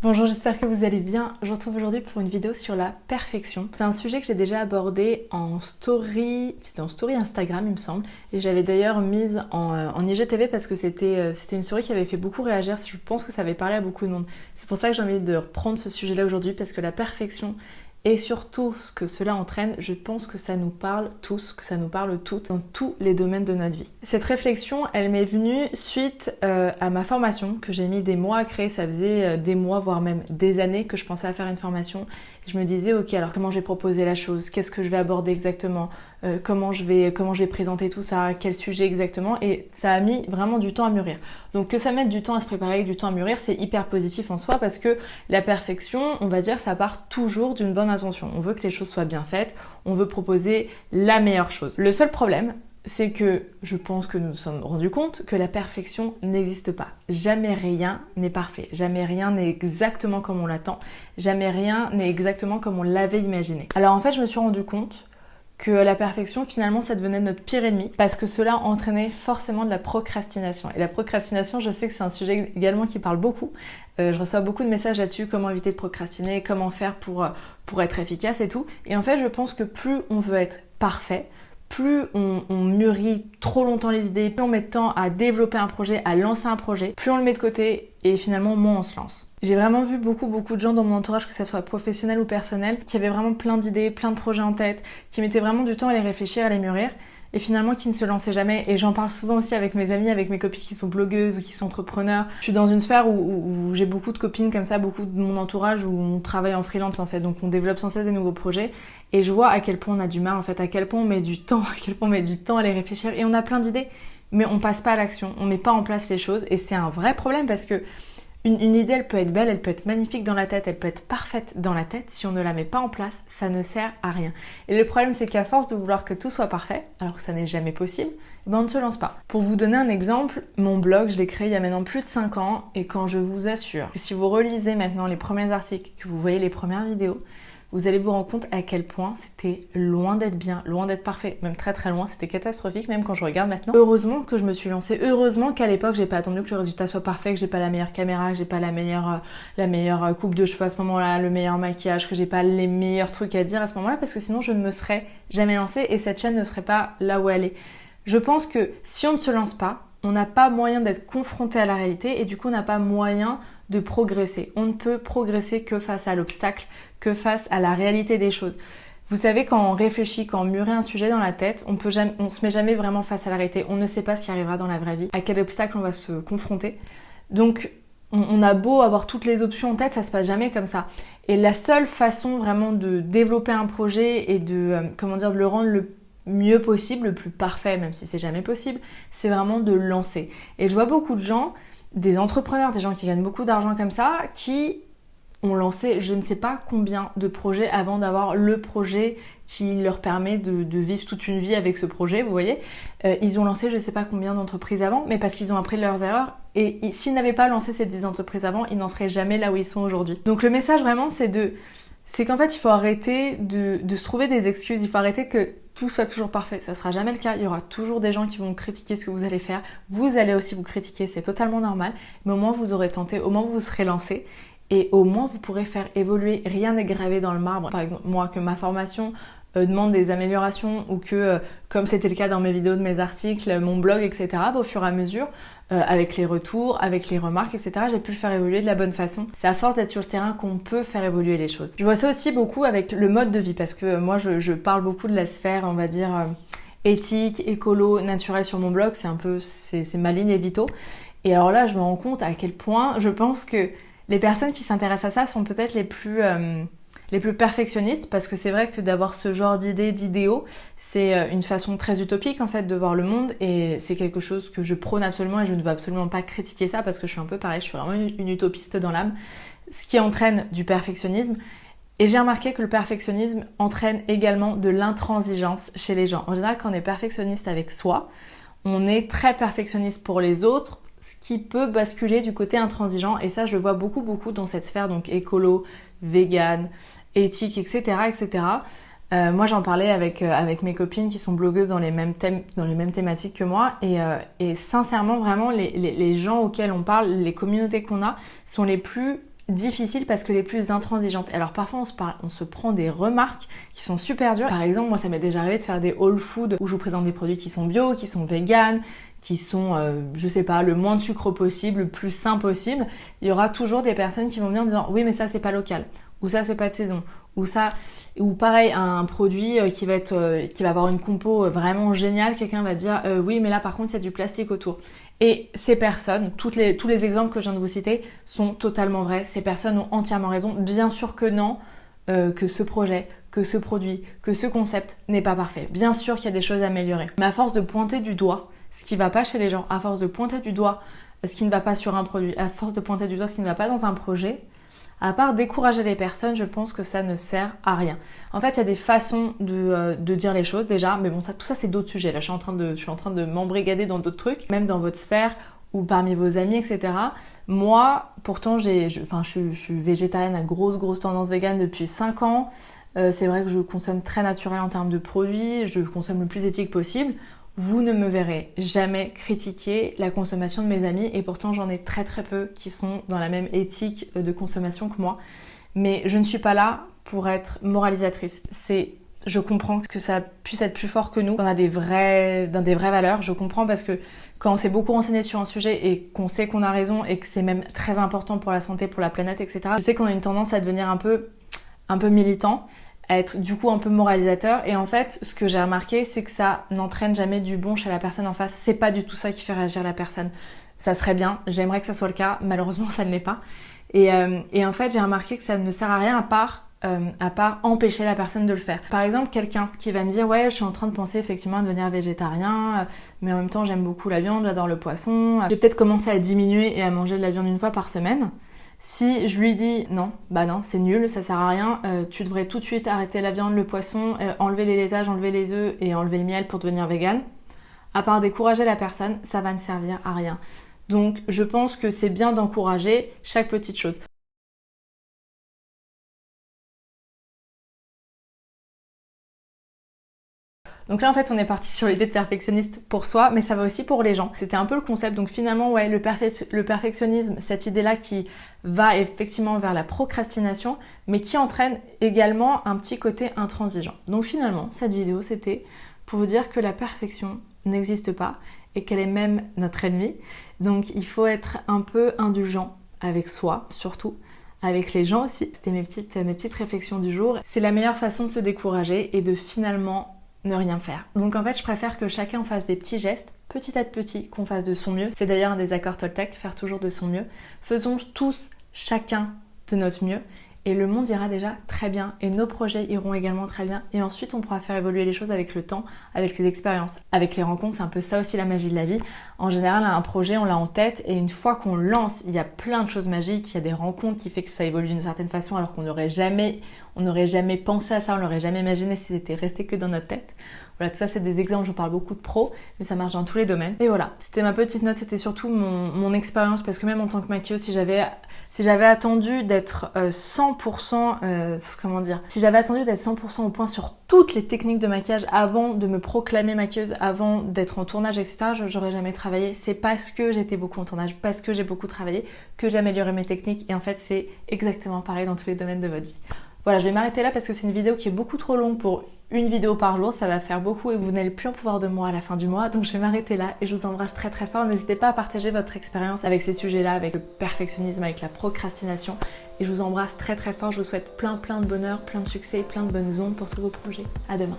Bonjour, j'espère que vous allez bien. Je vous retrouve aujourd'hui pour une vidéo sur la perfection. C'est un sujet que j'ai déjà abordé en story, c'était en story Instagram il me semble, et j'avais d'ailleurs mise en IGTV parce que c'était une story qui avait fait beaucoup réagir, je pense que ça avait parlé à beaucoup de monde. C'est pour ça que j'ai envie de reprendre ce sujet-là aujourd'hui parce que la perfection et surtout ce que cela entraîne, je pense que ça nous parle tous, que ça nous parle toutes dans tous les domaines de notre vie. Cette réflexion, elle m'est venue suite à ma formation que j'ai mis des mois à créer. Ça faisait des mois, voire même des années que je pensais à faire une formation. Je me disais, ok, alors comment je vais proposer la chose? Qu'est-ce que je vais aborder exactement? Comment je vais présenter tout ça? Quel sujet exactement? Et ça a mis vraiment du temps à mûrir. Donc que ça mette du temps à se préparer, du temps à mûrir, c'est hyper positif en soi parce que la perfection, on va dire, ça part toujours d'une bonne intention. On veut que les choses soient bien faites, on veut proposer la meilleure chose. Le seul problème, c'est que je pense que nous nous sommes rendus compte que la perfection n'existe pas. Jamais rien n'est parfait, jamais rien n'est exactement comme on l'attend, jamais rien n'est exactement comme on l'avait imaginé. Alors en fait, je me suis rendu compte que la perfection, finalement, ça devenait notre pire ennemi parce que cela entraînait forcément de la procrastination. Et la procrastination, je sais que c'est un sujet également qui parle beaucoup. Je reçois beaucoup de messages là-dessus, comment éviter de procrastiner, comment faire pour être efficace et tout. Et en fait, je pense que plus on veut être parfait, plus on mûrit trop longtemps les idées, plus on met de temps à développer un projet, à lancer un projet, plus on le met de côté et finalement moins on se lance. J'ai vraiment vu beaucoup de gens dans mon entourage, que ce soit professionnel ou personnel, qui avaient vraiment plein d'idées, plein de projets en tête, qui mettaient vraiment du temps à les réfléchir, à les mûrir, et finalement qui ne se lançaient jamais. Et j'en parle souvent aussi avec mes amis, avec mes copines qui sont blogueuses ou qui sont entrepreneurs. Je suis dans une sphère où j'ai beaucoup de copines comme ça, beaucoup de mon entourage où on travaille en freelance en fait, donc on développe sans cesse des nouveaux projets. Et je vois à quel point on a du mal en fait, à quel point on met du temps, à quel point on met du temps à les réfléchir. Et on a plein d'idées, mais on passe pas à l'action, on met pas en place les choses. Et c'est un vrai problème parce que une idée, elle peut être belle, elle peut être magnifique dans la tête, elle peut être parfaite dans la tête. Si on ne la met pas en place, ça ne sert à rien. Et le problème, c'est qu'à force de vouloir que tout soit parfait, alors que ça n'est jamais possible, on ne se lance pas. Pour vous donner un exemple, mon blog, je l'ai créé il y a maintenant plus de 5 ans. Et quand je vous assure que si vous relisez maintenant les premiers articles, que vous voyez les premières vidéos, vous allez vous rendre compte à quel point c'était loin d'être bien, loin d'être parfait, même très très loin, c'était catastrophique même quand je regarde maintenant. Heureusement que je me suis lancée, heureusement qu'à l'époque j'ai pas attendu que le résultat soit parfait, que j'ai pas la meilleure caméra, que j'ai pas la meilleure coupe de cheveux à ce moment-là, le meilleur maquillage, que j'ai pas les meilleurs trucs à dire à ce moment-là, parce que sinon je ne me serais jamais lancée et cette chaîne ne serait pas là où elle est. Je pense que si on ne se lance pas, on n'a pas moyen d'être confronté à la réalité et du coup on n'a pas moyen de progresser. On ne peut progresser que face à l'obstacle, que face à la réalité des choses. Vous savez, quand on réfléchit, quand on mûrit un sujet dans la tête, on se met jamais vraiment face à la réalité. On ne sait pas ce qui arrivera dans la vraie vie, à quel obstacle on va se confronter. Donc, on a beau avoir toutes les options en tête, ça se passe jamais comme ça. Et la seule façon vraiment de développer un projet et de le rendre le mieux possible, le plus parfait, même si c'est jamais possible, c'est vraiment de lancer. Et je vois beaucoup de gens, des entrepreneurs, des gens qui gagnent beaucoup d'argent comme ça, qui ont lancé je ne sais pas combien de projets avant d'avoir le projet qui leur permet de vivre toute une vie avec ce projet, vous voyez. Ils ont lancé je ne sais pas combien d'entreprises avant, mais parce qu'ils ont appris de leurs erreurs. Et s'ils n'avaient pas lancé ces 10 entreprises avant, ils n'en seraient jamais là où ils sont aujourd'hui. Donc le message vraiment, c'est qu'en fait, il faut arrêter de se trouver des excuses, il faut arrêter que tout soit toujours parfait. Ça sera jamais le cas, il y aura toujours des gens qui vont critiquer ce que vous allez faire. Vous allez aussi vous critiquer, c'est totalement normal. Mais au moins, vous aurez tenté, au moins, vous serez lancé. Et au moins, vous pourrez faire évoluer. Rien n'est gravé dans le marbre. Par exemple, moi, que ma formation demande des améliorations ou que, comme c'était le cas dans mes vidéos, de mes articles, mon blog, etc., au fur et à mesure, avec les retours, avec les remarques, etc., j'ai pu le faire évoluer de la bonne façon. C'est à force d'être sur le terrain qu'on peut faire évoluer les choses. Je vois ça aussi beaucoup avec le mode de vie parce que moi, je parle beaucoup de la sphère, on va dire, éthique, écolo, naturel sur mon blog. C'est ma ligne édito. Et alors là, je me rends compte à quel point je pense que les personnes qui s'intéressent à ça sont peut-être les plus perfectionnistes parce que c'est vrai que d'avoir ce genre d'idées, d'idéaux, c'est une façon très utopique en fait de voir le monde et c'est quelque chose que je prône absolument et je ne veux absolument pas critiquer ça parce que je suis un peu pareil, je suis vraiment une utopiste dans l'âme, ce qui entraîne du perfectionnisme. Et j'ai remarqué que le perfectionnisme entraîne également de l'intransigeance chez les gens. En général, quand on est perfectionniste avec soi, on est très perfectionniste pour les autres, ce qui peut basculer du côté intransigeant et ça je le vois beaucoup dans cette sphère donc écolo, vegan, éthique, etc. etc. Moi j'en parlais avec mes copines qui sont blogueuses dans les mêmes thématiques que moi et sincèrement vraiment les gens auxquels on parle, les communautés qu'on a sont les plus difficiles parce que les plus intransigeantes. Alors parfois on se prend des remarques qui sont super dures. Par exemple, moi ça m'est déjà arrivé de faire des haul food où je vous présente des produits qui sont bio, qui sont vegan, qui sont, je sais pas, le moins de sucre possible, le plus sain possible. Il y aura toujours des personnes qui vont venir en disant oui mais ça c'est pas local, ou ça c'est pas de saison, ou ça, ou pareil un produit qui va avoir une compo vraiment géniale, quelqu'un va dire oui mais là par contre il y a du plastique autour. Et ces personnes, tous les exemples que je viens de vous citer sont totalement vrais. Ces personnes ont entièrement raison. Bien sûr que non, que ce projet, que ce produit, que ce concept n'est pas parfait. Bien sûr qu'il y a des choses à améliorer. Mais à force de pointer du doigt ce qui ne va pas chez les gens, à force de pointer du doigt ce qui ne va pas sur un produit, à force de pointer du doigt ce qui ne va pas dans un projet, à part décourager les personnes, je pense que ça ne sert à rien. En fait, il y a des façons de dire les choses déjà, mais bon, tout ça c'est d'autres sujets. Là, je suis en train de m'embrigader dans d'autres trucs, même dans votre sphère ou parmi vos amis, etc. Moi, pourtant, je suis végétarienne à grosse tendance végane depuis 5 ans. C'est vrai que je consomme très naturel en termes de produits, je consomme le plus éthique possible. Vous ne me verrez jamais critiquer la consommation de mes amis et pourtant j'en ai très peu qui sont dans la même éthique de consommation que moi. Mais je ne suis pas là pour être moralisatrice. Je comprends que ça puisse être plus fort que nous dans des vraies valeurs. Je comprends parce que quand on s'est beaucoup renseigné sur un sujet et qu'on sait qu'on a raison et que c'est même très important pour la santé, pour la planète, etc. Je sais qu'on a une tendance à devenir un peu militant, à être du coup un peu moralisateur, et en fait ce que j'ai remarqué c'est que ça n'entraîne jamais du bon chez la personne en face. C'est pas du tout ça qui fait réagir la personne. Ça serait bien, j'aimerais que ça soit le cas, malheureusement ça ne l'est pas, et en fait j'ai remarqué que ça ne sert à rien à part empêcher la personne de le faire. Par exemple, quelqu'un qui va me dire ouais je suis en train de penser effectivement à devenir végétarien, mais en même temps j'aime beaucoup la viande, j'adore le poisson, j'ai peut-être commencé à diminuer et à manger de la viande une fois par semaine. Si je lui dis non, bah non, c'est nul, ça sert à rien, tu devrais tout de suite arrêter la viande, le poisson, enlever les laitages, enlever les œufs et enlever le miel pour devenir vegan, à part décourager la personne, ça va ne servir à rien. Donc je pense que c'est bien d'encourager chaque petite chose. Donc là en fait on est parti sur l'idée de perfectionniste pour soi, mais ça va aussi pour les gens. C'était un peu le concept, donc finalement ouais, le perfectionnisme, cette idée-là qui va effectivement vers la procrastination, mais qui entraîne également un petit côté intransigeant. Donc finalement cette vidéo c'était pour vous dire que la perfection n'existe pas et qu'elle est même notre ennemie. Donc il faut être un peu indulgent avec soi surtout, avec les gens aussi. C'était mes petites réflexions du jour. C'est la meilleure façon de se décourager et de finalement ne rien faire. Donc en fait je préfère que chacun fasse des petits gestes, petit à petit, qu'on fasse de son mieux. C'est d'ailleurs un des accords Toltec, faire toujours de son mieux. Faisons tous chacun de notre mieux et le monde ira déjà très bien et nos projets iront également très bien et ensuite on pourra faire évoluer les choses avec le temps, avec les expériences, avec les rencontres. C'est un peu ça aussi la magie de la vie. En général un projet on l'a en tête et une fois qu'on lance il y a plein de choses magiques, il y a des rencontres qui fait que ça évolue d'une certaine façon alors qu'on n'aurait jamais pensé à ça, on l'aurait jamais imaginé si c'était resté que dans notre tête. Voilà, tout ça c'est des exemples, je parle beaucoup de pros, mais ça marche dans tous les domaines. Et voilà, c'était ma petite note, c'était surtout mon expérience, parce que même en tant que maquilleuse, si j'avais attendu d'être 100%, si j'avais attendu d'être 100% au point sur toutes les techniques de maquillage avant de me proclamer maquilleuse, avant d'être en tournage, etc., j'aurais jamais travaillé. C'est parce que j'étais beaucoup en tournage, parce que j'ai beaucoup travaillé, que j'ai amélioré mes techniques, et en fait c'est exactement pareil dans tous les domaines de votre vie. Voilà, je vais m'arrêter là parce que c'est une vidéo qui est beaucoup trop longue pour une vidéo par jour, ça va faire beaucoup et vous n'allez plus en pouvoir de moi à la fin du mois, donc je vais m'arrêter là et je vous embrasse très fort. N'hésitez pas à partager votre expérience avec ces sujets-là, avec le perfectionnisme, avec la procrastination, et je vous embrasse très fort. Je vous souhaite plein de bonheur, plein de succès, plein de bonnes ondes pour tous vos projets. À demain.